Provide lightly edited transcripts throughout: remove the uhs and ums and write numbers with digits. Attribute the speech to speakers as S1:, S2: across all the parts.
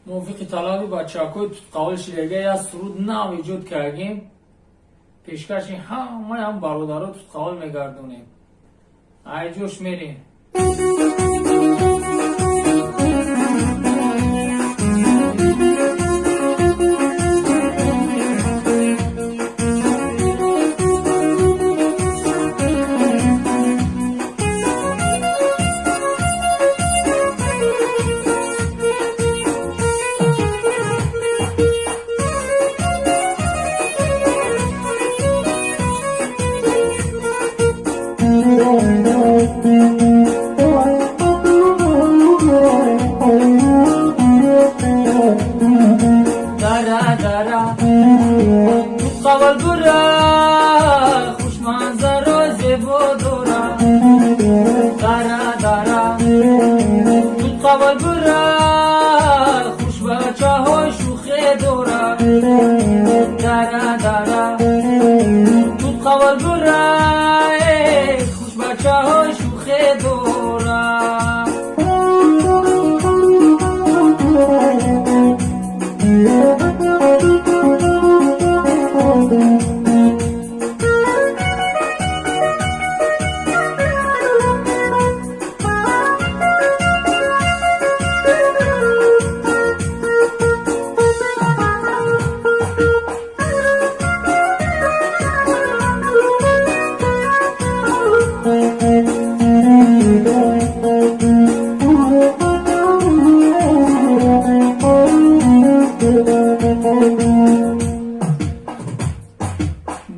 S1: موفق طلب بچه‌های قابل شیرگی یا سرود نو ایجاد کردیم پیشکش همه هم برادرها تو قابل میگردونیم ای جوش میریم قبل برا خوش منظر و زیبا دورا دارا دارا تو قبل برا خوش بچه های شوخی دورا دارا دارا تو قبل برا خوش بچه های شوخی دورا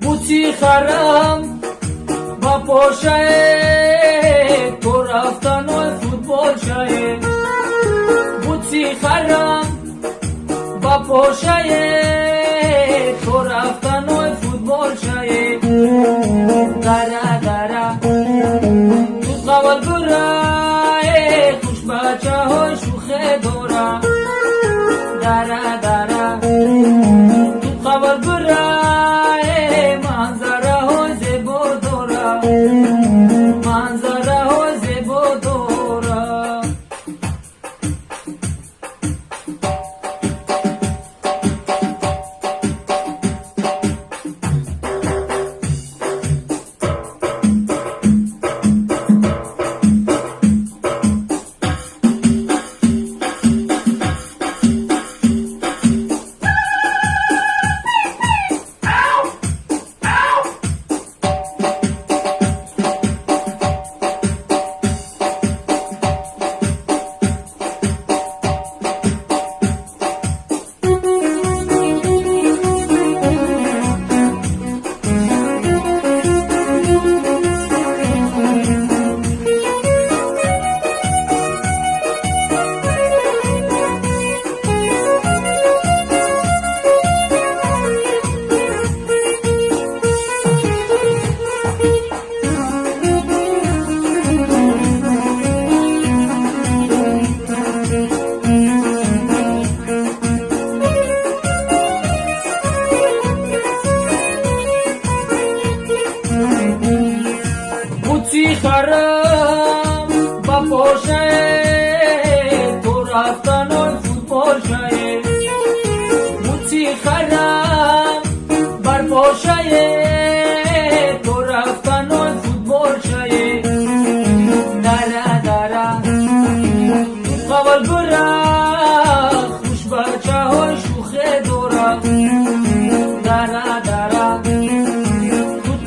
S1: بوتی خرم با پوشه تو رفتن و فوتبال شه بوتی خرم با پوشه تو رفتن و فوتبال شه دارا دارا تو قبل برا خوش بچه های شوخه دورا دارا دارا تو قبل برا منظره های زیبا دورا منظره های زیبا دورا بوتی خرم با پوشه تو رفتن و فوتبال شه بوتی خرم بر پوشه تو رفتن و فوتبال شه دارا دارا قبل برا خوش بچه های شوخه دورا دارا دارا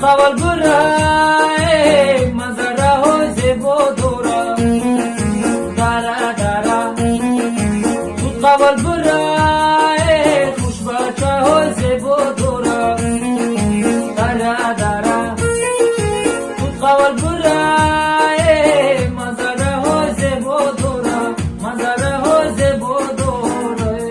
S1: قبل برا منظره های زیبا دورا دارا دارا تو قبل برا خوش بچه های زیبا دورا دارا دارا تو قبل برا